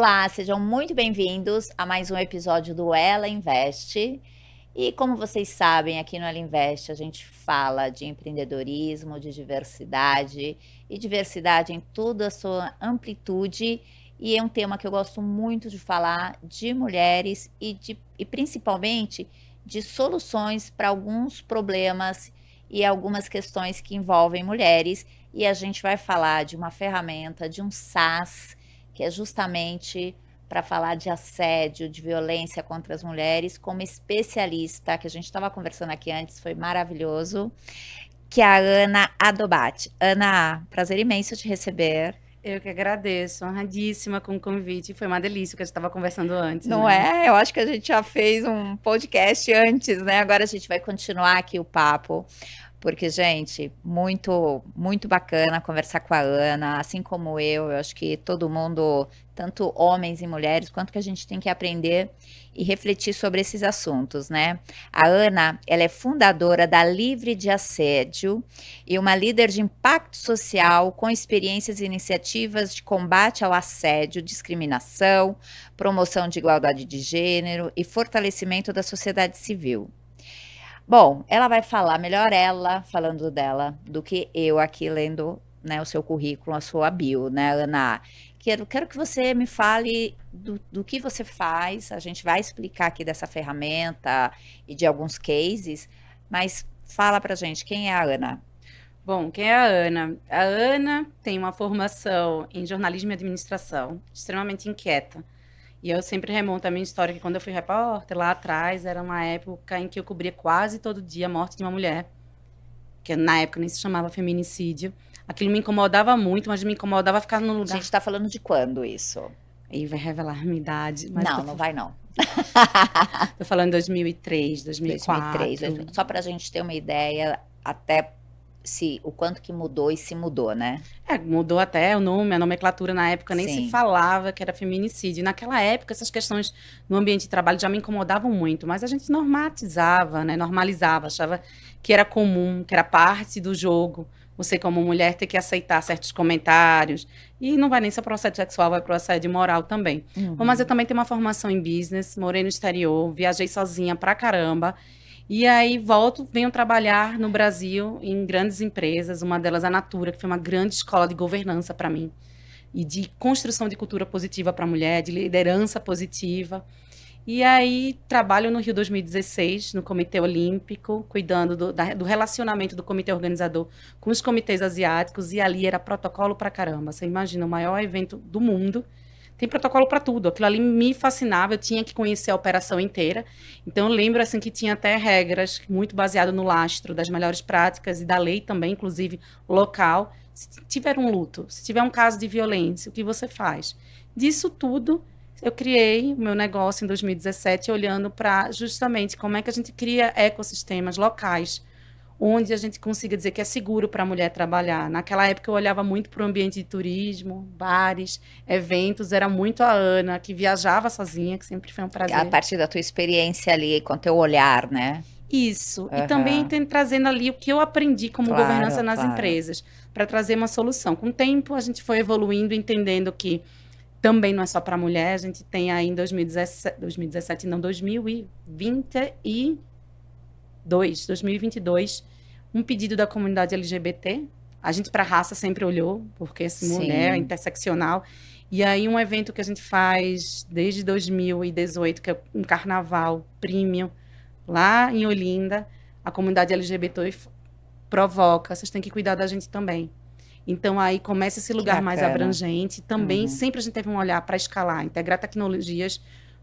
Olá, sejam muito bem-vindos a mais um episódio do Ela Investe. E como vocês sabem, aqui no Ela Investe a gente fala de empreendedorismo, de diversidade e diversidade em toda a sua amplitude. E é um tema que eu gosto muito de falar de mulheres e principalmente de soluções para alguns problemas e algumas questões que envolvem mulheres. E a gente vai falar de uma ferramenta, de um SaaS, que é justamente para falar de assédio, de violência contra as mulheres, como especialista, que a gente estava conversando aqui antes, foi maravilhoso, que é a Ana Adobati. Ana, prazer imenso te receber. Eu que agradeço, honradíssima com o convite. Foi uma delícia o que a gente estava conversando antes, Não né? é? Eu acho que a gente já fez um podcast antes, né? Agora a gente vai continuar aqui o papo. Porque, gente, muito bacana conversar com a Ana, assim como eu acho que todo mundo, tanto homens e mulheres, quanto que a gente tem que aprender e refletir sobre esses assuntos, né? A Ana, ela é fundadora da Livre de Assédio e uma líder de impacto social com experiências e iniciativas de combate ao assédio, discriminação, promoção de igualdade de gênero e fortalecimento da sociedade civil. Bom, ela vai falar melhor ela falando dela do que eu aqui lendo, né, o seu currículo, a sua bio, né, Ana? Quero que você me fale do que você faz. A gente vai explicar aqui dessa ferramenta e de alguns cases, mas fala pra gente quem é a Ana. Bom, quem é a Ana? A Ana tem uma formação em jornalismo e administração, extremamente inquieta. E eu sempre remonto a minha história, que quando eu fui repórter, lá atrás, era uma época em que eu cobria quase todo dia a morte de uma mulher, que na época nem se chamava feminicídio. Aquilo me incomodava muito, mas me incomodava ficar no A lugar. gente tá falando de quando isso? Aí vai revelar a minha idade, mas Não, não vai não. tô falando 2003, 2003, 2004. só pra gente ter uma ideia, até se o quanto que mudou e se mudou, né? Mudou até o nome, a nomenclatura na época nem se Sim. falava que era feminicídio. Naquela época, essas questões no ambiente de trabalho já me incomodavam muito, mas a gente normatizava, né? Normalizava, achava que era comum, que era parte do jogo. Você, como mulher, ter que aceitar certos comentários. E não vai nem só para o assédio sexual, vai para o assédio moral também. Bom, mas eu também tenho uma formação em business, morei no exterior, viajei sozinha pra caramba. E aí volto, venho trabalhar no Brasil em grandes empresas, uma delas a Natura, que foi uma grande escola de governança para mim, e de construção de cultura positiva para a mulher, de liderança positiva. E aí trabalho no Rio 2016, no Comitê Olímpico, cuidando do relacionamento do comitê organizador com os comitês asiáticos, e ali era protocolo para caramba. Você imagina, o maior evento do mundo, tem protocolo para tudo. Aquilo ali me fascinava, eu tinha que conhecer a operação inteira. Então, eu lembro assim que tinha até regras muito baseado no lastro das melhores práticas e da lei também, inclusive local. Se tiver um luto, se tiver um caso de violência, o que você faz? Disso tudo, eu criei o meu negócio em 2017, olhando para justamente como é que a gente cria ecossistemas locais onde a gente consiga dizer que é seguro para a mulher trabalhar. Naquela época eu olhava muito para o ambiente de turismo, bares, eventos, era muito a Ana, que viajava sozinha, que sempre foi um A prazer. partir da tua experiência ali, com teu olhar, né? Isso, e também Aham, trazendo ali o que eu aprendi como governança claro, nas claro. empresas, para trazer uma solução. Com o tempo, a gente foi evoluindo, entendendo que também não é só para mulher, a gente tem aí em 2017 não, 2022, um pedido da comunidade LGBT. A gente para raça sempre olhou, porque essa mulher é Sim. interseccional. E aí um evento que a gente faz desde 2018, que é um carnaval premium, lá em Olinda, a comunidade LGBT provoca, vocês têm que cuidar da gente também. Então, aí começa esse Que lugar mais bacana. abrangente. Também, Uhum. sempre a gente teve um olhar para escalar, integrar tecnologias,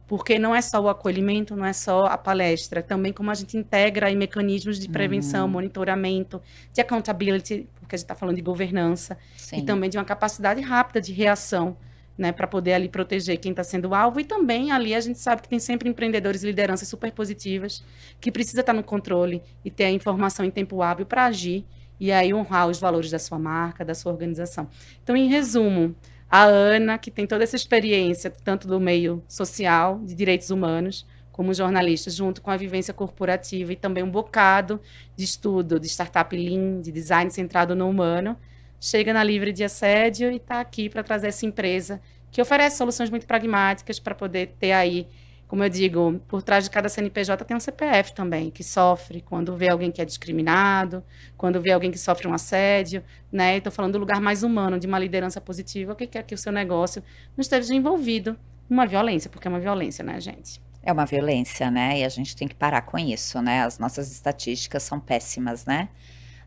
porque não é só o acolhimento, não é só a palestra, também como a gente integra aí mecanismos de prevenção, Uhum. monitoramento, de accountability, porque a gente está falando de governança, e Sim. também de uma capacidade rápida de reação, né, para poder ali proteger quem está sendo alvo. E também ali a gente sabe que tem sempre empreendedores e lideranças super positivas, que precisa estar no controle e ter a informação em tempo hábil para agir, e aí honrar os valores da sua marca, da sua organização. Então, em resumo, a Ana, que tem toda essa experiência, tanto do meio social, de direitos humanos, como jornalista, junto com a vivência corporativa e também um bocado de estudo de startup Lean, de design centrado no humano, chega na Livre de Assédio e está aqui para trazer essa empresa que oferece soluções muito pragmáticas para poder ter aí, como eu digo, por trás de cada CNPJ tem um CPF também, que sofre quando vê alguém que é discriminado, quando vê alguém que sofre um assédio, né? Estou falando do lugar mais humano, de uma liderança positiva, que quer que o seu negócio não esteja envolvido numa violência, porque é uma violência, né, gente? É uma violência, né? E a gente tem que parar com isso, né? As nossas estatísticas são péssimas, né?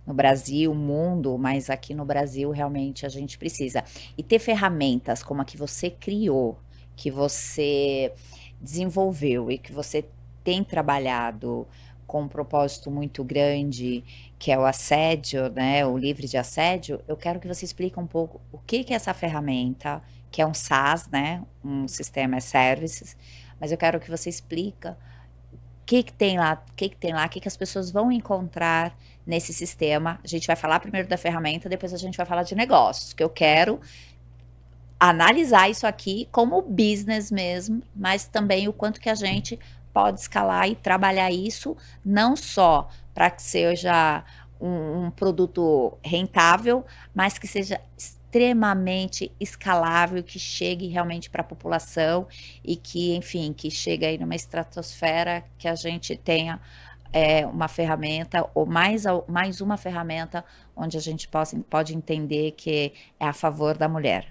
No Brasil, mundo, mas aqui no Brasil realmente a gente precisa. E ter ferramentas como a que você criou, que você desenvolveu e que você tem trabalhado com um propósito muito grande, que é o assédio, né? O livre de assédio. Eu quero que você explique um pouco o que que é essa ferramenta, que é um SaaS, né? Um sistema as services. Mas eu quero que você explica o que que tem lá, o que que tem lá, o que que as pessoas vão encontrar nesse sistema. A gente vai falar primeiro da ferramenta, depois a gente vai falar de negócios, que eu quero analisar isso aqui como business mesmo, mas também o quanto que a gente pode escalar e trabalhar isso, não só para que seja um produto rentável, mas que seja extremamente escalável, que chegue realmente para a população e que, enfim, que chegue aí numa estratosfera que a gente tenha uma ferramenta ou mais uma ferramenta onde a gente pode entender que é a favor da mulher.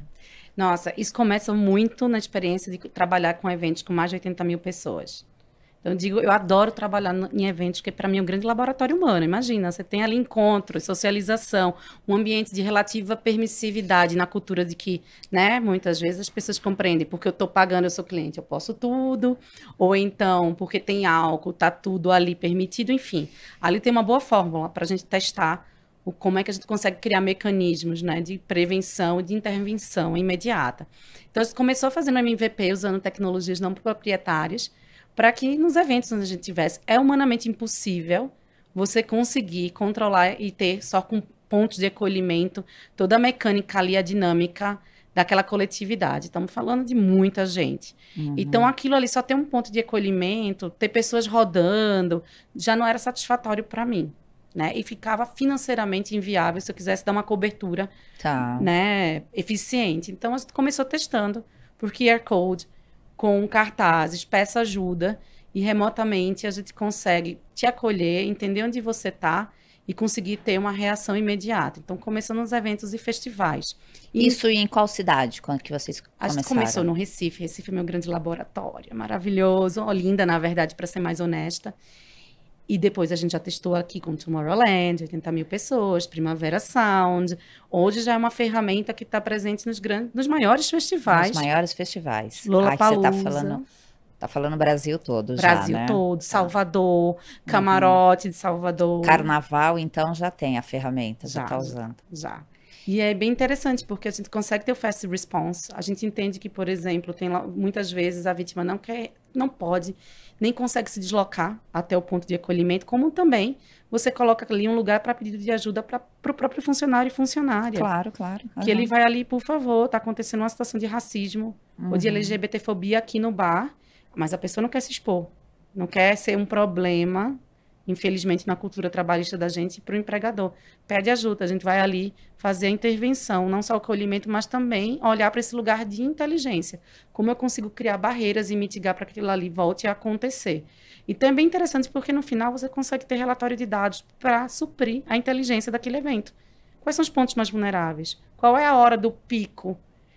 Nossa, isso começa muito na experiência de trabalhar com eventos com mais de 80 mil pessoas. Então, eu digo, eu adoro trabalhar em eventos, que para mim é um grande laboratório humano. Imagina, você tem ali encontros, socialização, um ambiente de relativa permissividade na cultura de que, né, muitas vezes as pessoas compreendem, porque eu estou pagando, eu sou cliente, eu posso tudo, ou então, porque tem álcool, tá tudo ali permitido, enfim. Ali tem uma boa fórmula para a gente testar como é que a gente consegue criar mecanismos, né, de prevenção e de intervenção imediata. Então, a gente começou fazendo MVP usando tecnologias não proprietárias, para que nos eventos onde a gente tivesse, é humanamente impossível você conseguir controlar e ter só com pontos de acolhimento toda a mecânica ali, a dinâmica daquela coletividade. Estamos falando de muita gente. Então, aquilo ali só ter um ponto de acolhimento, ter pessoas rodando, já não era satisfatório para mim. Né? E ficava financeiramente inviável se eu quisesse dar uma cobertura né, eficiente. Então, a gente começou testando por QR Code, com cartazes, peça ajuda, e remotamente a gente consegue te acolher, entender onde você está e conseguir ter uma reação imediata. Então, começando nos eventos e festivais. Isso em qual cidade, quando que vocês começaram? A gente começou no Recife. Recife é meu grande laboratório, é maravilhoso, Olinda, na verdade, para ser mais honesta. E depois a gente já testou aqui com Tomorrowland, 80 mil pessoas, Primavera Sound. Hoje já é uma ferramenta que está presente nos maiores festivais. Nos maiores festivais. Lollapalooza. Você tá falando Brasil todo Brasil já, né? todo, Salvador, Camarote de Salvador. Carnaval, então, já tem a ferramenta, já está usando. Já. E é bem interessante, porque a gente consegue ter o fast response. A gente entende que, por exemplo, tem lá, muitas vezes a vítima não pode, nem consegue se deslocar até o ponto de acolhimento, como também você coloca ali um lugar para pedido de ajuda para o próprio funcionário e funcionária. Claro, claro. Que ele vai ali, por favor, está acontecendo uma situação de racismo ou de LGBTfobia aqui no bar, mas a pessoa não quer se expor, não quer ser um problema, infelizmente, na cultura trabalhista da gente, para o empregador. Pede ajuda, a gente vai ali fazer a intervenção, não só o acolhimento, mas também olhar para esse lugar de inteligência. Como eu consigo criar barreiras e mitigar para que aquilo ali volte a acontecer. Então, é bem interessante, porque no final você consegue ter relatório de dados para suprir a inteligência daquele evento. Quais são os pontos mais vulneráveis? Qual é a hora do pico?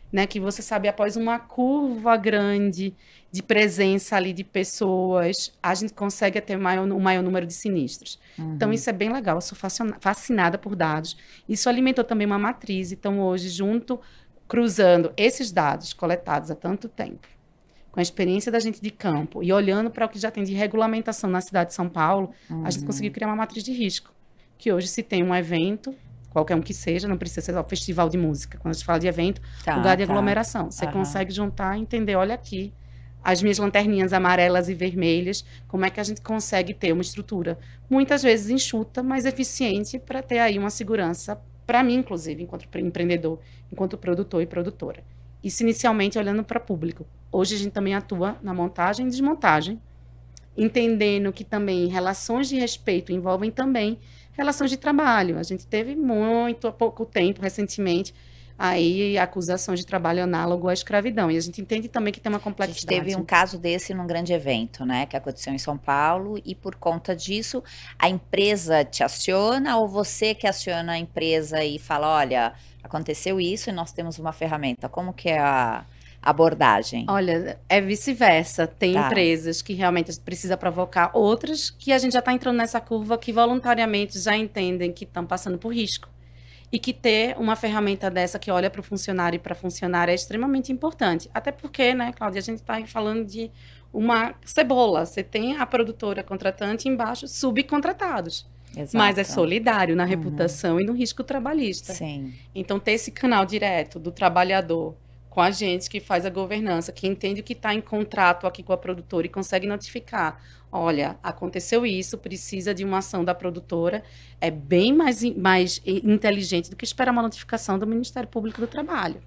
Né, que você sabe, após uma curva grande de presença ali de pessoas, a gente consegue ter um maior número de sinistros. Então, isso é bem legal. Eu sou fascinada por dados. Isso alimentou também uma matriz. Então, hoje, cruzando esses dados coletados há tanto tempo, com a experiência da gente de campo e olhando para o que já tem de regulamentação na cidade de São Paulo, a gente conseguiu criar uma matriz de risco. Que hoje, se tem um evento, qualquer um que seja, não precisa ser o festival de música. Quando a gente fala de evento, lugar de aglomeração. Você consegue juntar e entender, olha aqui, as minhas lanterninhas amarelas e vermelhas, como é que a gente consegue ter uma estrutura, muitas vezes enxuta, mas eficiente, para ter aí uma segurança, para mim, inclusive, enquanto empreendedor, enquanto produtor e produtora. Isso inicialmente olhando para público. Hoje a gente também atua na montagem e desmontagem, entendendo que também relações de respeito envolvem também relações de trabalho. A gente teve há pouco tempo, recentemente, aí acusações de trabalho análogo à escravidão. E a gente entende também que tem uma A gente complexidade. teve um caso desse num grande evento, né, que aconteceu em São Paulo, e por conta disso, a empresa te aciona ou você que aciona a empresa e fala, olha, aconteceu isso e nós temos uma ferramenta. Como que é a abordagem? Olha, é vice-versa. Tem Tá, empresas que realmente a gente precisa provocar, outras que a gente já está entrando nessa curva que voluntariamente já entendem que estão passando por risco. E que ter uma ferramenta dessa que olha para o funcionário e para a funcionária é extremamente importante. Até porque, né, Cláudia, a gente está falando de uma cebola. Você tem a produtora contratante e embaixo subcontratados. Mas é exato. solidário na Uhum. reputação e no risco trabalhista. Sim, Então, ter esse canal direto do trabalhador com a gente que faz a governança, que entende o que está em contrato aqui com a produtora e consegue notificar. Olha, aconteceu isso, precisa de uma ação da produtora, é bem mais inteligente do que esperar uma notificação do Ministério Público do Trabalho.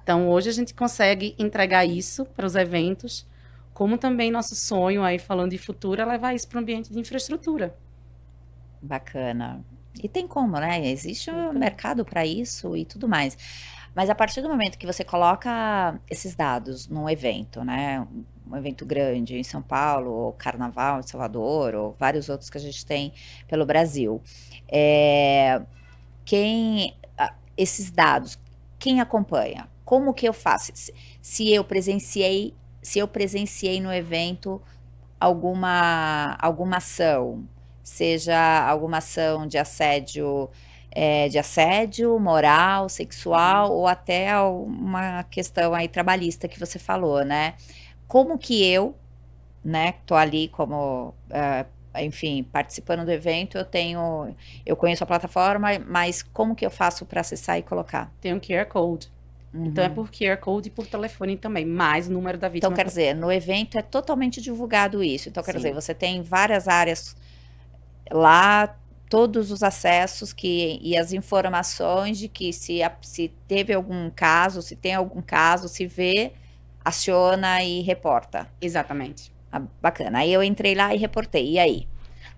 Então, hoje a gente consegue entregar isso para os eventos, como também nosso sonho, aí falando de futuro, é levar isso para o ambiente de infraestrutura. bacana. E tem como, né? Existe um mercado para isso e tudo mais. Mas a partir do momento que você coloca esses dados num evento, né? Um evento grande em São Paulo, ou Carnaval em Salvador, ou vários outros que a gente tem pelo Brasil. É, esses dados, quem acompanha? Como que eu faço? Se eu presenciei no evento alguma ação, seja alguma ação de assédio moral, sexual, ou até uma questão aí trabalhista que você falou, né? Como que eu, né, tô ali como, enfim, participando do evento, eu conheço a plataforma, mas como que eu faço para acessar e colocar? Tem um QR Code. Então, é por QR Code e por telefone também, mais o número da vítima. Então, quer dizer, no evento é totalmente divulgado isso. Então, quer Sim. dizer, você tem várias áreas lá, todos os acessos e as informações de que se teve algum caso, se tem algum caso, se vê, aciona e reporta. Exatamente. Ah, bacana. Aí eu entrei lá e reportei. E aí?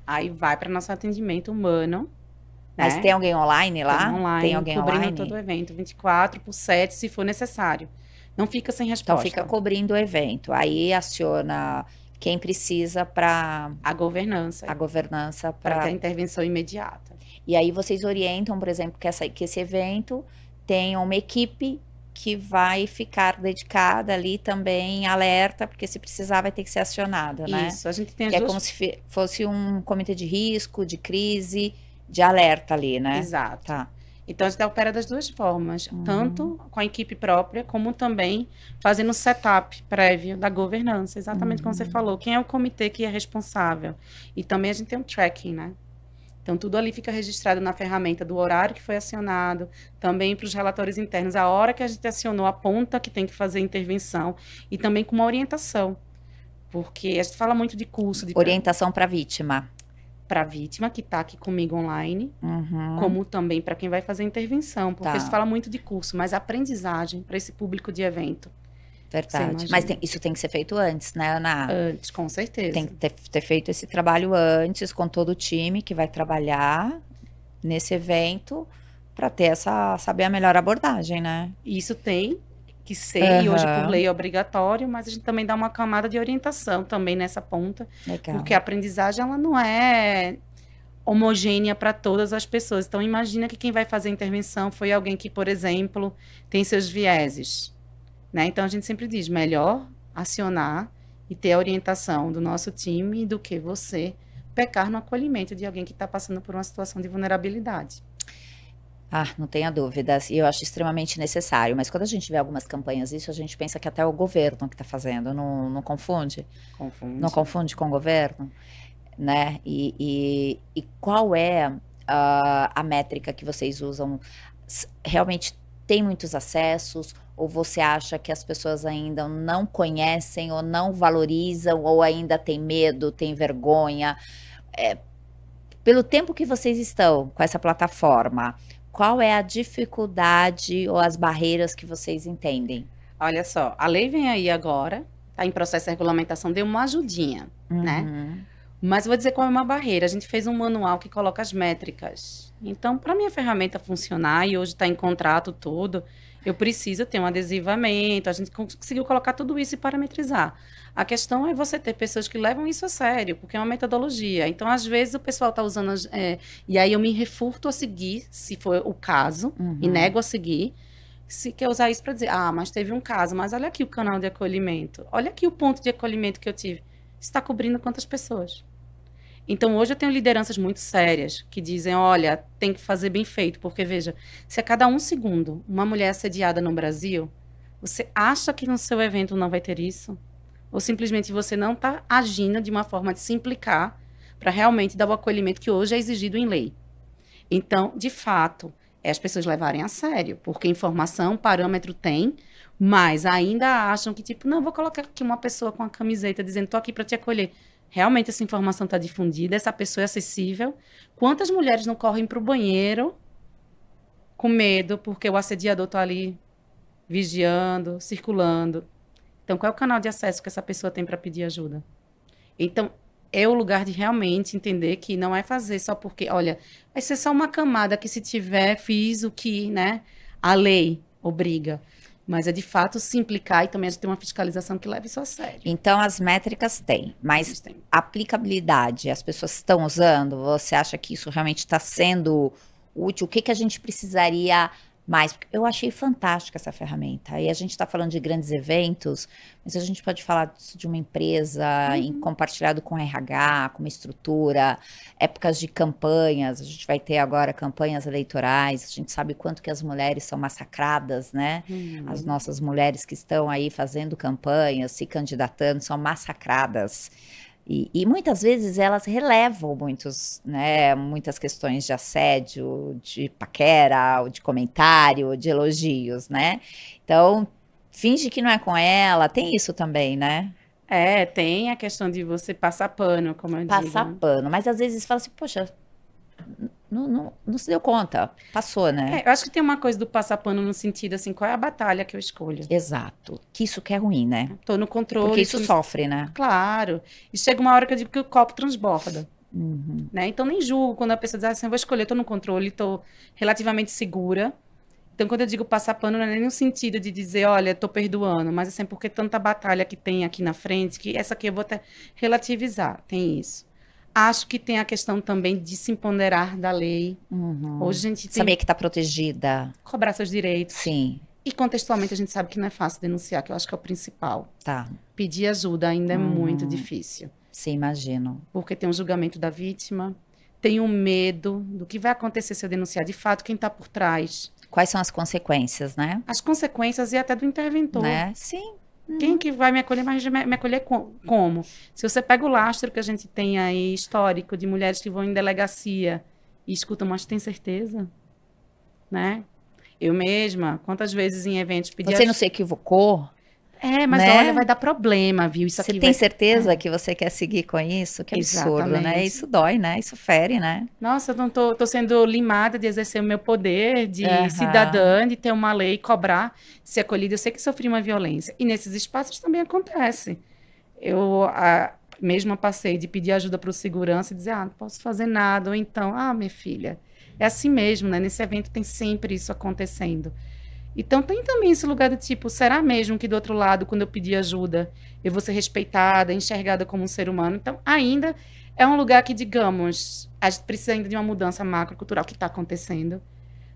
Aí vai para nosso atendimento humano. Mas né? tem alguém online lá? Tem online, Tem alguém cobrindo online? todo o evento, 24/7, se for necessário. Não fica sem Então resposta. fica cobrindo o evento. Aí aciona quem precisa para A governança, a governança para ter a para. intervenção imediata. E aí vocês orientam, por exemplo, que esse evento tenha uma equipe que vai ficar dedicada ali também, alerta, porque se precisar vai ter que ser acionada, né? Isso, a gente tem as Que é duas... como se fosse um comitê de risco, de crise, de alerta ali, né? Exato. Tá. Então, a gente opera das duas formas, tanto com a equipe própria, como também fazendo o setup prévio da governança, exatamente como você falou, quem é o comitê que é responsável. E também a gente tem um tracking, né? Então, tudo ali fica registrado na ferramenta do horário que foi acionado, também para os relatórios internos, a hora que a gente acionou, a ponta que tem que fazer a intervenção, e também com uma orientação, porque a gente fala muito de curso, de Orientação para a vítima. para a vítima que está aqui comigo online, Uhum. como também para quem vai fazer a intervenção, porque Tá. a gente fala muito de curso, mas aprendizagem para esse público de evento. Verdade. imagina. Mas isso tem que ser feito antes, né, Ana? Antes, com certeza. Tem que ter feito esse trabalho antes com todo o time que vai trabalhar nesse evento para ter saber a melhor abordagem, né? Isso tem que ser, e hoje por Aham. lei é obrigatório, mas a gente também dá uma camada de orientação também nessa ponta, Legal. porque a aprendizagem ela não é homogênea para todas as pessoas. Então, imagina que quem vai fazer a intervenção foi alguém que, por exemplo, tem seus vieses, né? Então, a gente sempre diz, melhor acionar e ter a orientação do nosso time do que você pecar no acolhimento de alguém que está passando por uma situação de vulnerabilidade. Ah, não tenha dúvidas. E eu acho extremamente necessário. Mas quando a gente vê algumas campanhas isso, a gente pensa que até é o governo que está fazendo. Não confunde? Confunde. Não confunde com o governo? Né? E qual é a métrica que vocês usam? Realmente tem muitos acessos? Ou você acha que as pessoas ainda não conhecem, ou não valorizam, ou ainda tem medo, tem vergonha? Pelo tempo que vocês estão com essa plataforma, qual é a dificuldade ou as barreiras que vocês entendem? Olha só, a lei vem aí agora, está em processo de regulamentação, deu uma ajudinha, né? Uhum. Mas eu vou dizer qual é uma barreira. A gente fez um manual que coloca as métricas. Então, para minha ferramenta funcionar e hoje está em contrato tudo, eu preciso ter um adesivamento. A gente conseguiu colocar tudo isso e parametrizar. A questão é você ter pessoas que levam isso a sério, porque é uma metodologia. Então, às vezes, o pessoal está usando. E aí eu me refurto a seguir, se for o caso, e nego a seguir. Se quer usar isso para dizer, mas teve um caso, mas olha aqui o canal de acolhimento. Olha aqui o ponto de acolhimento que eu tive. Está cobrindo quantas pessoas? Então, hoje eu tenho lideranças muito sérias que dizem, olha, tem que fazer bem feito, porque, veja, se a cada 1 segundo uma mulher é assediada no Brasil, você acha que no seu evento não vai ter isso? Ou simplesmente você não está agindo de uma forma de se implicar para realmente dar o acolhimento que hoje é exigido em lei? Então, de fato, é as pessoas levarem a sério, porque informação, parâmetro tem, mas ainda acham que, tipo, não, vou colocar aqui uma pessoa com a camiseta dizendo, estou aqui para te acolher. Realmente essa informação está difundida, essa pessoa é acessível. Quantas mulheres não correm para o banheiro com medo porque o assediador está ali vigiando, circulando? Então, qual é o canal de acesso que essa pessoa tem para pedir ajuda? Então, é o lugar de realmente entender que não é fazer só porque, olha, vai ser só uma camada que se tiver, fiz o que, né, a lei obriga. Mas é de fato se implicar e também a gente tem uma fiscalização que leve isso a sério. Então, as métricas têm, mas aplicabilidade, as pessoas estão usando? Você acha que isso realmente está sendo útil? O que que a gente precisaria mais? Porque eu achei fantástica essa ferramenta. Aí a gente está falando de grandes eventos, mas a gente pode falar disso de uma empresa, compartilhado com RH, com uma estrutura, épocas de campanhas. A gente vai ter agora campanhas eleitorais. A gente sabe quanto que as mulheres são massacradas, né? As nossas mulheres que estão aí fazendo campanhas, se candidatando, são massacradas. E muitas vezes elas relevam muitas questões de assédio, de paquera, ou de comentário, de elogios, né? Então, finge que não é com ela, tem isso também, né? Tem a questão de você passar pano, como eu digo. Passar pano, mas às vezes fala assim, poxa, não se deu conta, passou, né? Eu acho que tem uma coisa do passar pano no sentido assim, qual é a batalha que eu escolho? Exato, que isso que é ruim, né? Tô no controle. Porque isso sofre, né? Claro. E chega uma hora que eu digo que o copo transborda. Né? Então nem julgo quando a pessoa diz assim, eu vou escolher, tô no controle, tô relativamente segura. Então quando eu digo passar pano, não é nem no sentido de dizer, olha, tô perdoando, mas assim, porque tanta batalha que tem aqui na frente, que essa aqui eu vou até relativizar, tem isso. Acho que tem a questão também de se empoderar da lei. Hoje a gente tem saber que está protegida. Cobrar seus direitos. Sim. E contextualmente a gente sabe que não é fácil denunciar, que eu acho que é o principal. Tá. Pedir ajuda ainda é muito difícil. Sim, imagino. Porque tem um julgamento da vítima, tem um medo do que vai acontecer se eu denunciar. De fato, quem está por trás. Quais são as consequências, né? As consequências e até do interventor. Né? Sim. Quem que vai me acolher, mas me acolher como? Se você pega o lastro que a gente tem aí, histórico, de mulheres que vão em delegacia e escutam, mas tem certeza? Né? Eu mesma, quantas vezes em eventos pedi... Você não se equivocou? Mas né? olha, vai dar problema, viu? Isso você aqui tem certeza que você quer seguir com isso? Que absurdo, né? Isso dói, né? Isso fere, né? Nossa, eu não tô sendo limada de exercer o meu poder de cidadã, de ter uma lei, cobrar, ser acolhida. Eu sei que sofri uma violência. E nesses espaços também acontece. Eu mesma passei de pedir ajuda para o segurança e dizer, não posso fazer nada. Ou então, minha filha, é assim mesmo, né? Nesse evento tem sempre isso acontecendo. Então, tem também esse lugar do tipo, será mesmo que do outro lado, quando eu pedir ajuda, eu vou ser respeitada, enxergada como um ser humano? Então, ainda é um lugar que, digamos, a gente precisa ainda de uma mudança macrocultural que está acontecendo.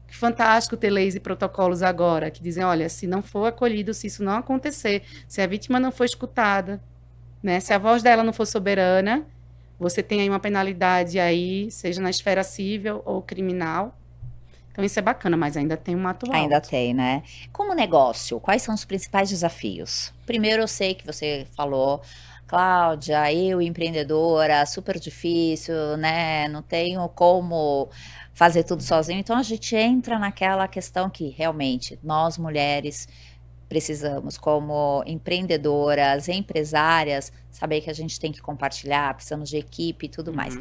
Fantástico ter leis e protocolos agora que dizem, olha, se não for acolhido, se isso não acontecer, se a vítima não for escutada, né, se a voz dela não for soberana, você tem aí uma penalidade aí, seja na esfera civil ou criminal. Então, isso é bacana, mas ainda tem um atual. Ainda tem, né? Como negócio, quais são os principais desafios? Primeiro, eu sei que você falou, Cláudia, eu empreendedora, super difícil, né? Não tenho como fazer tudo sozinho. Então, a gente entra naquela questão que, realmente, nós mulheres precisamos, como empreendedoras, empresárias, saber que a gente tem que compartilhar, precisamos de equipe e tudo mais.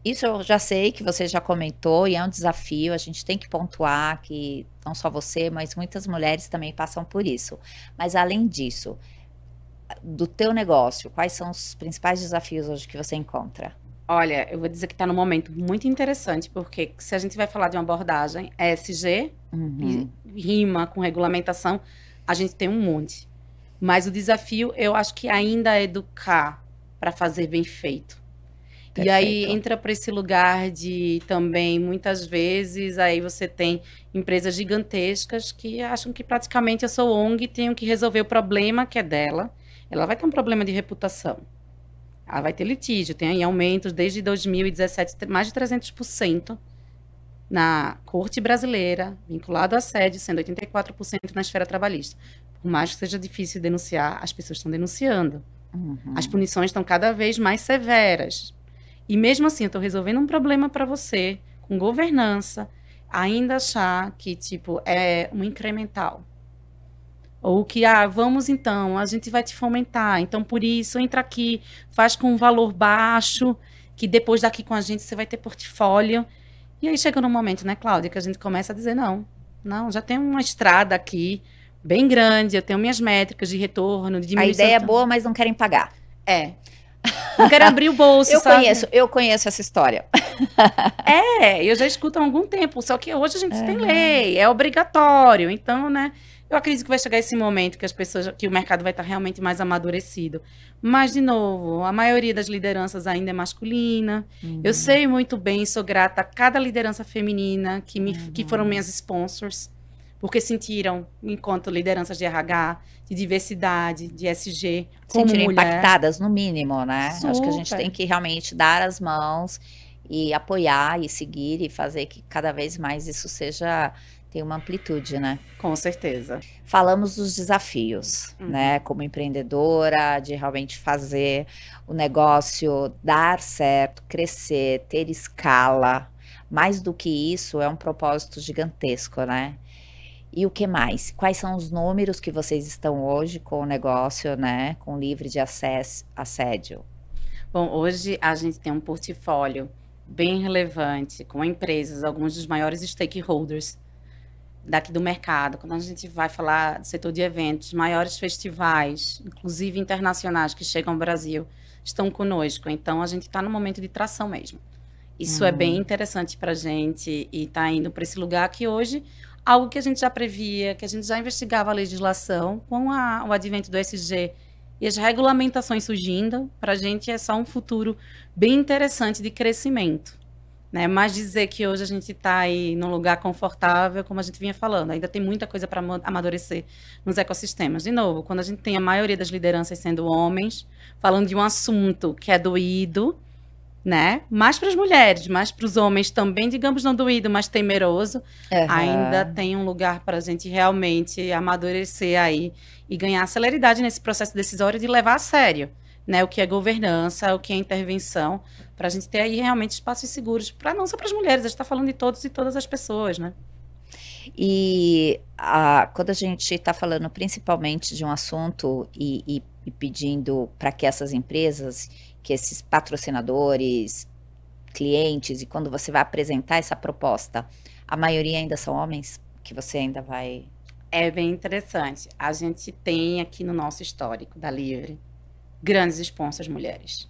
Isso eu já sei que você já comentou e é um desafio, a gente tem que pontuar que não só você, mas muitas mulheres também passam por isso. Mas além disso, do teu negócio, quais são os principais desafios hoje que você encontra? Olha, eu vou dizer que está num momento muito interessante, porque se a gente vai falar de uma abordagem ESG, Uhum. e rima com regulamentação, a gente tem um monte. Mas o desafio, eu acho que ainda é educar para fazer bem feito. E aí Perfeito. entra para esse lugar de também, muitas vezes, aí você tem empresas gigantescas que acham que praticamente eu sou ONG e tenho que resolver o problema que é dela. Ela vai ter um problema de reputação. Ela vai ter litígio, tem aí aumentos desde 2017, mais de 300% na corte brasileira, vinculado a assédio, sendo 84% na esfera trabalhista. Por mais que seja difícil denunciar, as pessoas estão denunciando. As punições estão cada vez mais severas. E mesmo assim, eu estou resolvendo um problema para você, com governança, ainda achar que, tipo, é um incremental. Ou que, vamos então, a gente vai te fomentar. Então, por isso, entra aqui, faz com um valor baixo, que depois daqui com a gente você vai ter portfólio. E aí chega num momento, né, Cláudia, que a gente começa a dizer, não, já tem uma estrada aqui, bem grande, eu tenho minhas métricas de retorno, de A diminuição. ideia é boa, mas não querem pagar. Não quero abrir o bolso, sabe? Eu conheço essa história. Eu já escuto há algum tempo, só que hoje a gente tem lei, é obrigatório. Então, né, eu acredito que vai chegar esse momento que o mercado vai estar realmente mais amadurecido. Mas, de novo, a maioria das lideranças ainda é masculina. Eu sei muito bem, sou grata a cada liderança feminina que foram minhas sponsors, porque sentiram, enquanto lideranças de RH, de diversidade, de SG, como Sentiram mulher. impactadas, no mínimo, né? Acho que a gente Super. tem que realmente dar as mãos e apoiar e seguir e fazer que cada vez mais isso tenha uma amplitude, né? Com certeza. Falamos dos desafios, né? Como empreendedora, de realmente fazer o negócio dar certo, crescer, ter escala. Mais do que isso, é um propósito gigantesco, né? E o que mais? Quais são os números que vocês estão hoje com o negócio, né? Com livre de acesso, assédio? Bom, hoje a gente tem um portfólio bem relevante com empresas, alguns dos maiores stakeholders daqui do mercado. Quando a gente vai falar do setor de eventos, maiores festivais, inclusive internacionais que chegam ao Brasil, estão conosco. Então, a gente está no momento de tração mesmo. Isso é bem interessante para a gente e está indo para esse lugar que hoje, algo que a gente já previa, que a gente já investigava a legislação, com o advento do ESG e as regulamentações surgindo, para a gente é só um futuro bem interessante de crescimento. Né? Mas dizer que hoje a gente está aí num lugar confortável, como a gente vinha falando, ainda tem muita coisa para amadurecer nos ecossistemas. De novo, quando a gente tem a maioria das lideranças sendo homens, falando de um assunto que é doído, né? Mais para as mulheres, mais para os homens também, digamos, não doído, mas temeroso, ainda tem um lugar para a gente realmente amadurecer aí e ganhar celeridade nesse processo decisório de levar a sério, né? O que é governança, o que é intervenção, para a gente ter aí realmente espaços seguros, para não só para as mulheres, a gente está falando de todos e todas as pessoas, né? E quando a gente está falando principalmente de um assunto e pedindo para que essas empresas, que esses patrocinadores, clientes, e quando você vai apresentar essa proposta, a maioria ainda são homens, que você ainda vai... É bem interessante. A gente tem aqui no nosso histórico da Livre grandes sponsors mulheres.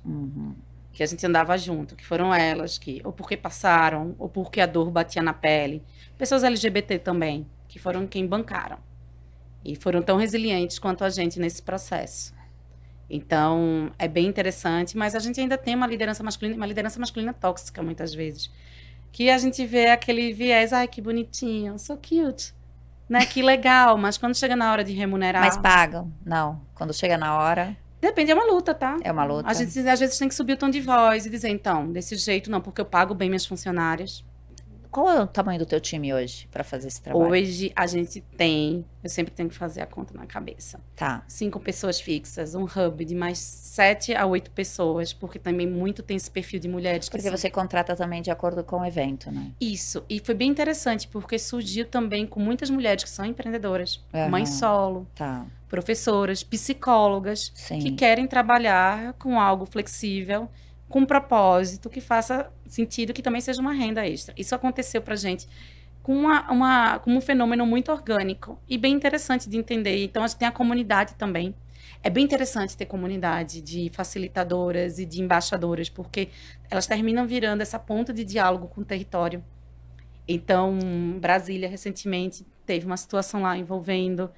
Que a gente andava junto, que foram elas que, ou porque passaram, ou porque a dor batia na pele. Pessoas LGBT também, que foram quem bancaram. E foram tão resilientes quanto a gente nesse processo. Então, é bem interessante, mas a gente ainda tem uma liderança masculina tóxica, muitas vezes. Que a gente vê aquele viés, ai, que bonitinho, so cute, né? Que legal, mas quando chega na hora de remunerar... Mas pagam? Não. Quando chega na hora... Depende, é uma luta, tá? É uma luta. A gente, às vezes, tem que subir o tom de voz e dizer, então, desse jeito não, porque eu pago bem minhas funcionárias. Qual é o tamanho do teu time hoje para fazer esse trabalho? Hoje, a gente tem, eu sempre tenho que fazer a conta na cabeça. Tá. 5 pessoas fixas, um hub de mais 7 a 8 pessoas, porque também muito tem esse perfil de mulheres. Porque você contrata também de acordo com o evento, né? Isso, e foi bem interessante, porque surgiu também com muitas mulheres que são empreendedoras, mães solo, professoras, psicólogas, que querem trabalhar com algo flexível, com um propósito que faça sentido, que também seja uma renda extra. Isso aconteceu pra gente com um fenômeno muito orgânico e bem interessante de entender. Então, a gente tem a comunidade também. É bem interessante ter comunidade de facilitadoras e de embaixadoras, porque elas terminam virando essa ponta de diálogo com o território. Então, Brasília, recentemente, teve uma situação lá envolvendo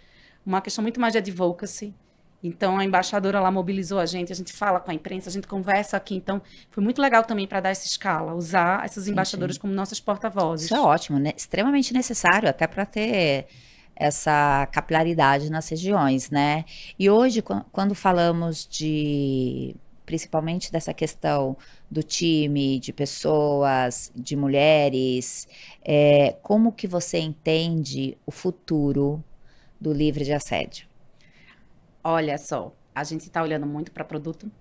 uma questão muito mais de advocacy. Então, a embaixadora lá mobilizou a gente fala com a imprensa, a gente conversa aqui. Então, foi muito legal também para dar essa escala, usar essas embaixadoras como nossas porta-vozes. Isso é ótimo, né? Extremamente necessário, até para ter essa capilaridade nas regiões, né? E hoje, quando falamos principalmente dessa questão do time, de pessoas, de mulheres, como que você entende o futuro do livre de assédio? Olha só, a gente está olhando muito para produto.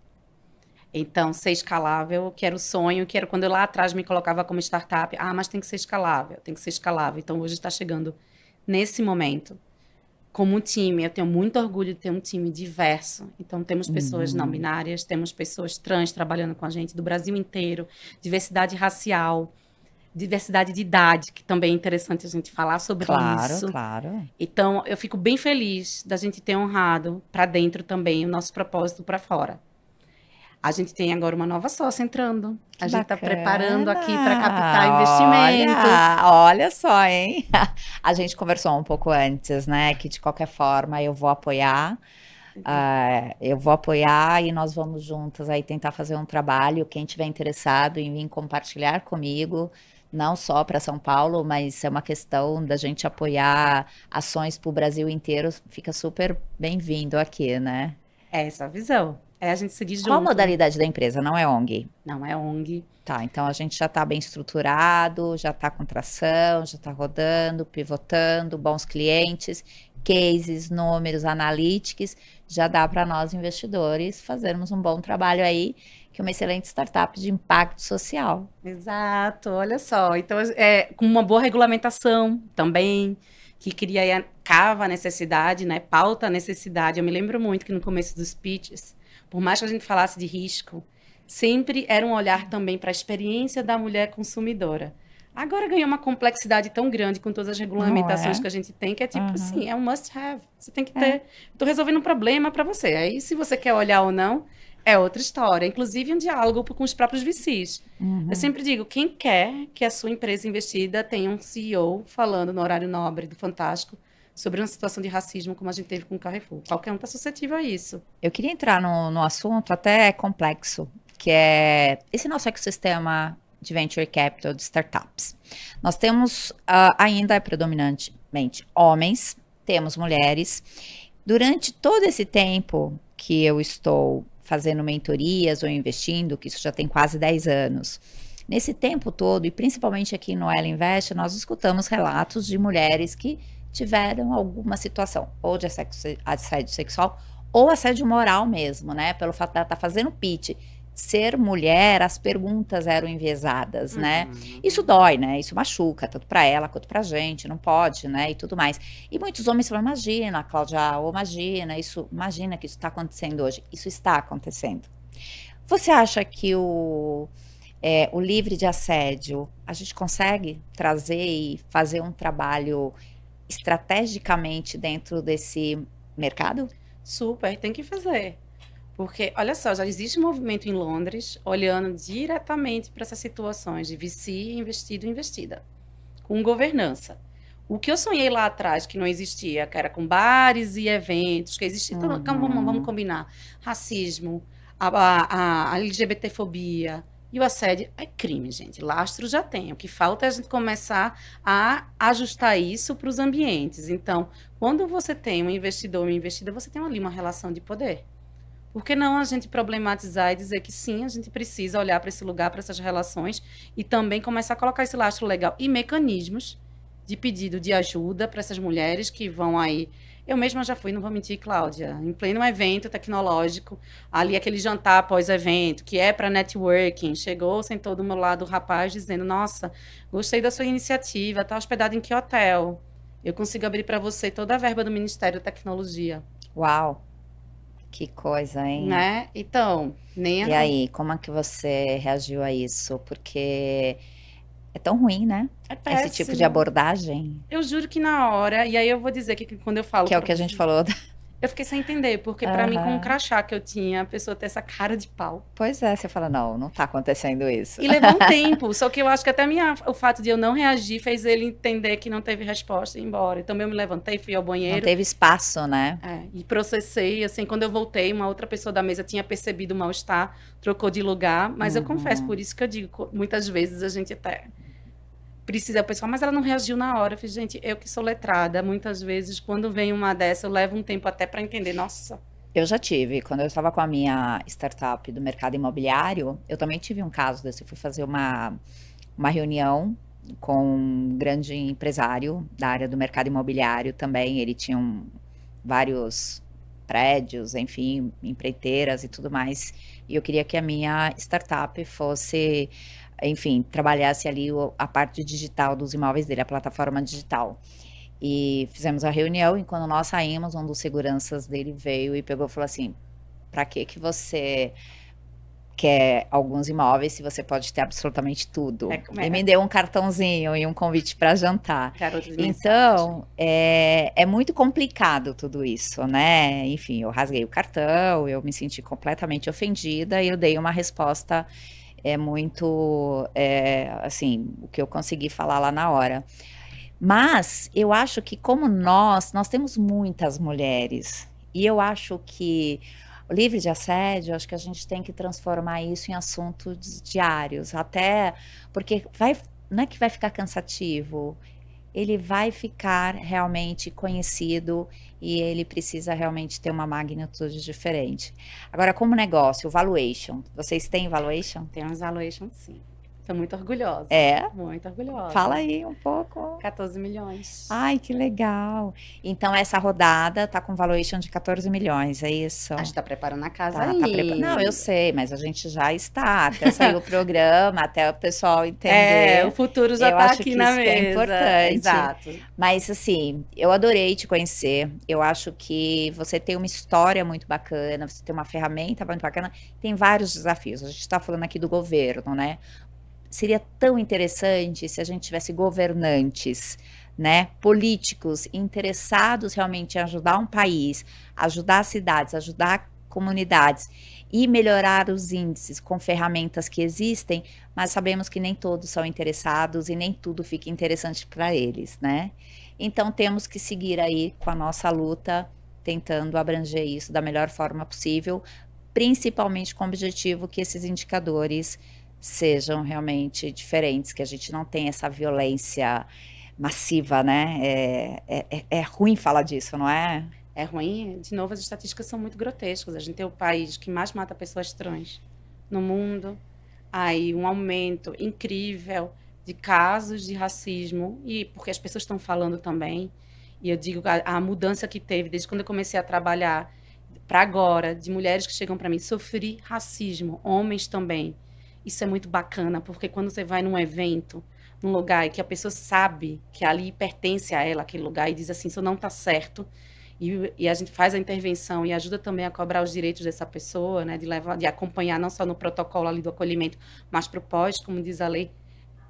Então, ser escalável, que era o sonho, que era quando eu lá atrás me colocava como startup. Mas tem que ser escalável, tem que ser escalável. Então, hoje está chegando nesse momento. Como um time, eu tenho muito orgulho de ter um time diverso. Então, temos pessoas não binárias, temos pessoas trans trabalhando com a gente do Brasil inteiro, diversidade racial, diversidade de idade, que também é interessante a gente falar sobre isso. Claro. Então, eu fico bem feliz da gente ter honrado para dentro também o nosso propósito para fora. A gente tem agora uma nova sócia entrando. A gente está preparando aqui para captar investimento. Olha só, hein? A gente conversou um pouco antes, né? Que de qualquer forma eu vou apoiar. Eu vou apoiar e nós vamos juntas aí tentar fazer um trabalho. Quem tiver interessado em vir compartilhar comigo, não só para São Paulo, mas é uma questão da gente apoiar ações para o Brasil inteiro, fica super bem-vindo aqui, né? É essa a visão. É a gente seguir junto. Qual a modalidade da empresa? Não é ONG? Não é ONG. Tá, então a gente já está bem estruturado, já está com tração, já está rodando, pivotando, bons clientes, cases, números, analytics, já dá para nós investidores fazermos um bom trabalho aí, que é uma excelente startup de impacto social. Exato, olha só. Então, com uma boa regulamentação também, que cava a necessidade, né? Pauta a necessidade. Eu me lembro muito que no começo dos pitches, por mais que a gente falasse de risco, sempre era um olhar também para a experiência da mulher consumidora. Agora ganhou uma complexidade tão grande com todas as regulamentações que a gente tem, que é tipo assim, é um must have. Você tem que ter. Estou resolvendo um problema para você. Aí, se você quer olhar ou não, é outra história. Inclusive, um diálogo com os próprios VCs. Eu sempre digo, quem quer que a sua empresa investida tenha um CEO falando no horário nobre do Fantástico sobre uma situação de racismo como a gente teve com o Carrefour. Qualquer um está suscetível a isso. Eu queria entrar no assunto até complexo, que é esse nosso ecossistema de venture capital, de startups. Nós temos ainda predominantemente homens, temos mulheres. Durante todo esse tempo que eu estou fazendo mentorias ou investindo, que isso já tem quase 10 anos, nesse tempo todo, e principalmente aqui no Ela Invest, nós escutamos relatos de mulheres que tiveram alguma situação, ou de assédio sexual, ou assédio moral mesmo, né? Pelo fato de ela estar fazendo pitch. Ser mulher, as perguntas eram enviesadas, né? Isso dói, né? Isso machuca, tanto para ela quanto pra gente, não pode, né? E tudo mais. E muitos homens falam, imagina, Cláudia, ou imagina que isso está acontecendo hoje. Isso está acontecendo. Você acha que o livre de assédio, a gente consegue trazer e fazer um trabalho estrategicamente dentro desse mercado? Super, tem que fazer. Porque, olha só, já existe um movimento em Londres olhando diretamente para essas situações de VC, investido e investida, com governança. O que eu sonhei lá atrás, que não existia, que era com bares e eventos, que existia, então, vamos combinar, racismo, a LGBTfobia e o assédio, é crime, gente. Lastro já tem. O que falta é a gente começar a ajustar isso para os ambientes. Então, quando você tem um investidor e uma investida, você tem ali uma relação de poder. Por que não a gente problematizar e dizer que sim, a gente precisa olhar para esse lugar, para essas relações e também começar a colocar esse lastro legal e mecanismos de pedido de ajuda para essas mulheres que vão aí. Eu mesma já fui, não vou mentir, Cláudia, em pleno evento tecnológico, ali aquele jantar pós-evento, que é para networking, chegou, sentou do meu lado o rapaz dizendo, nossa, gostei da sua iniciativa, está hospedado em que hotel? Eu consigo abrir para você toda a verba do Ministério da Tecnologia. Uau! Que coisa, hein? Né? Então, E aí, como é que você reagiu a isso? Porque é tão ruim, né? É péssimo. Esse tipo de abordagem. Eu juro que na hora, e aí eu vou dizer que quando eu falo... Que é o que a gente falou. Eu fiquei sem entender, porque pra mim, com um Aham. crachá que eu tinha, a pessoa ter essa cara de pau. Pois é, você fala, não, não tá acontecendo isso. E levou um tempo, só que eu acho que até o fato de eu não reagir fez ele entender que não teve resposta e ir embora. Então eu me levantei, fui ao Não banheiro, teve espaço, né? e processei, assim, quando eu voltei, uma outra pessoa da mesa tinha percebido o mal-estar, trocou de lugar, mas eu confesso, por isso que eu digo, muitas vezes a gente até precisa, o pessoal, mas ela não reagiu na hora. Eu fiz, gente, eu que sou letrada, muitas vezes, quando vem uma dessa, eu levo um tempo até para entender, nossa. Eu já tive, quando eu estava com a minha startup do mercado imobiliário, eu também tive um caso desse. Eu fui fazer uma reunião com um grande empresário da área do mercado imobiliário também. Ele tinha vários prédios, enfim, empreiteiras e tudo mais. E eu queria que a minha startup fosse, enfim, trabalhasse ali a parte digital dos imóveis dele, a plataforma digital. E fizemos a reunião e quando nós saímos, um dos seguranças dele veio e pegou e falou assim: para que você quer alguns imóveis se você pode ter absolutamente tudo? E me deu um cartãozinho e um convite para jantar. Garotas de Então, é muito complicado tudo isso, né? Enfim, eu rasguei o cartão, eu me senti completamente ofendida e eu dei uma resposta muito, assim, o que eu consegui falar lá na hora. Mas eu acho que como nós temos muitas mulheres, e eu acho que o livre de assédio, acho que a gente tem que transformar isso em assuntos diários, até porque não é que vai ficar cansativo, ele vai ficar realmente conhecido e ele precisa realmente ter uma magnitude diferente. Agora, como negócio, o valuation, vocês têm valuation? Temos valuation, sim. Estou muito orgulhosa. É? Muito orgulhosa. Fala aí um pouco. 14 milhões. Ai, que legal. Então, essa rodada tá com valuation de 14 milhões, é isso? A gente está preparando a casa Tá, aí. Não, eu sei, mas a gente já está. Até sair o programa, até o pessoal entender. O futuro já Eu está acho aqui que na isso mesa. é importante. Exato. Mas, assim, eu adorei te conhecer. Eu acho que você tem uma história muito bacana, você tem uma ferramenta muito bacana. Tem vários desafios. A gente está falando aqui do governo, né? Seria tão interessante se a gente tivesse governantes, né, políticos interessados realmente em ajudar um país, ajudar cidades, ajudar comunidades e melhorar os índices com ferramentas que existem, mas sabemos que nem todos são interessados e nem tudo fica interessante para eles, né? Então temos que seguir aí com a nossa luta, tentando abranger isso da melhor forma possível, principalmente com o objetivo que esses indicadores sejam realmente diferentes, que a gente não tenha essa violência massiva, né? É ruim falar disso, não é? É ruim. De novo, as estatísticas são muito grotescas. A gente tem o país que mais mata pessoas trans no mundo. Aí um aumento incrível de casos de racismo, e porque as pessoas estão falando também. E eu digo, a mudança que teve desde quando eu comecei a trabalhar para agora, de mulheres que chegam para mim, sofri racismo, homens também. Isso é muito bacana, porque quando você vai num evento, num lugar, e que a pessoa sabe que ali pertence a ela, aquele lugar, e diz assim, isso não está certo, e a gente faz a intervenção e ajuda também a cobrar os direitos dessa pessoa, né, de acompanhar não só no protocolo ali do acolhimento, mas para o pós, como diz a lei,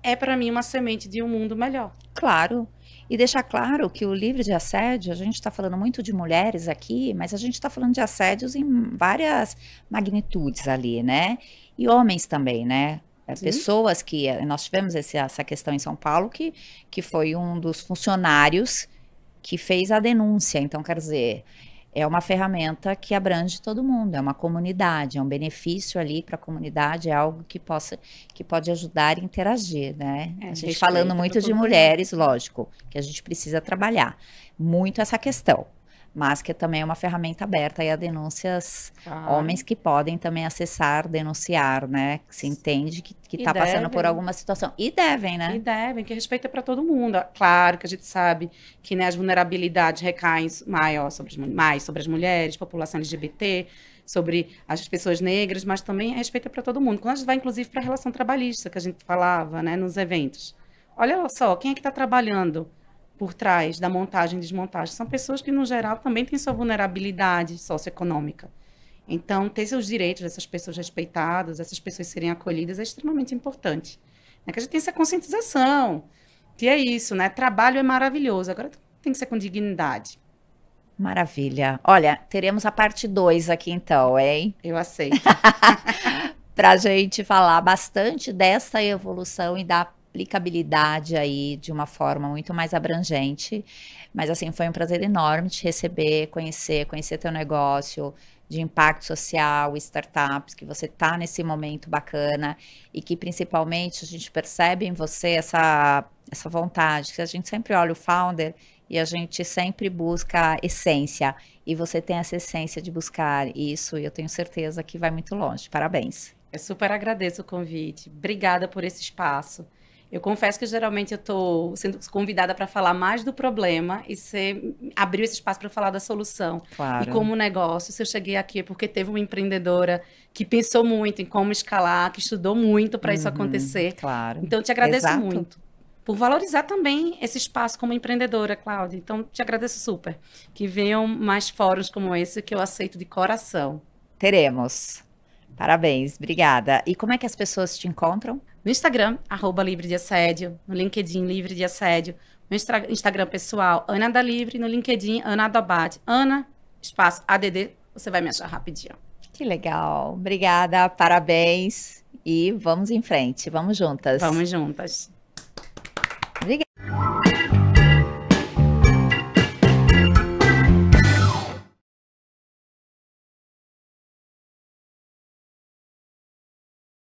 é para mim uma semente de um mundo melhor. Claro. E deixar claro que o livre de assédio, a gente está falando muito de mulheres aqui, mas a gente está falando de assédios em várias magnitudes ali, né? E homens também, né? Pessoas que. Nós tivemos essa questão em São Paulo, que foi um dos funcionários que fez a denúncia. Então, quer dizer, é uma ferramenta que abrange todo mundo, é uma comunidade, é um benefício ali para a comunidade, é algo que pode ajudar e interagir, né? A gente falando muito de mulheres, lógico, que a gente precisa trabalhar muito essa questão, mas que também é uma ferramenta aberta aí a denúncias, homens que podem também acessar, denunciar, né? Que se entende que está passando por alguma situação. E devem, né? E devem, que respeito é para todo mundo. Claro que a gente sabe que, né, as vulnerabilidades recaem mais sobre as mulheres, população LGBT, sobre as pessoas negras, mas também respeito é para todo mundo. Quando a gente vai, inclusive, para a relação trabalhista, que a gente falava, né, nos eventos. Olha só, quem é que está trabalhando por trás da montagem e desmontagem? São pessoas que, no geral, também têm sua vulnerabilidade socioeconômica. Então, ter seus direitos dessas pessoas respeitados, essas pessoas serem acolhidas, é extremamente importante. É que a gente tem essa conscientização, que é isso, né? Trabalho é maravilhoso, agora tem que ser com dignidade. Maravilha. Olha, teremos a parte 2 aqui então, hein? Eu aceito. Para a gente falar bastante dessa evolução e da aplicabilidade aí de uma forma muito mais abrangente. Mas assim, foi um prazer enorme te receber, conhecer teu negócio de impacto social, startups, que você tá nesse momento bacana e que principalmente a gente percebe em você essa vontade, que a gente sempre olha o founder e a gente sempre busca essência. E você tem essa essência de buscar isso, e eu tenho certeza que vai muito longe. Parabéns. Eu super agradeço o convite. Obrigada por esse espaço. Eu confesso que geralmente eu estou sendo convidada para falar mais do problema e você abriu esse espaço para falar da solução. E Claro. como negócio, se eu cheguei aqui é porque teve uma empreendedora que pensou muito em como escalar, que estudou muito para isso acontecer. Claro. Então, eu te agradeço Exato. muito. Por valorizar também esse espaço como empreendedora, Cláudia. Então, te agradeço super. Que venham mais fóruns como esse que eu aceito de coração. Teremos. Parabéns, obrigada. E como é que as pessoas te encontram? No Instagram, @livre de assédio. No LinkedIn, livre de assédio. No Instagram pessoal, Ana da Livre. No LinkedIn, Ana Adobate. Ana, espaço ADD, você vai me achar rapidinho. Que legal. Obrigada, parabéns. E vamos em frente, vamos juntas. Vamos juntas.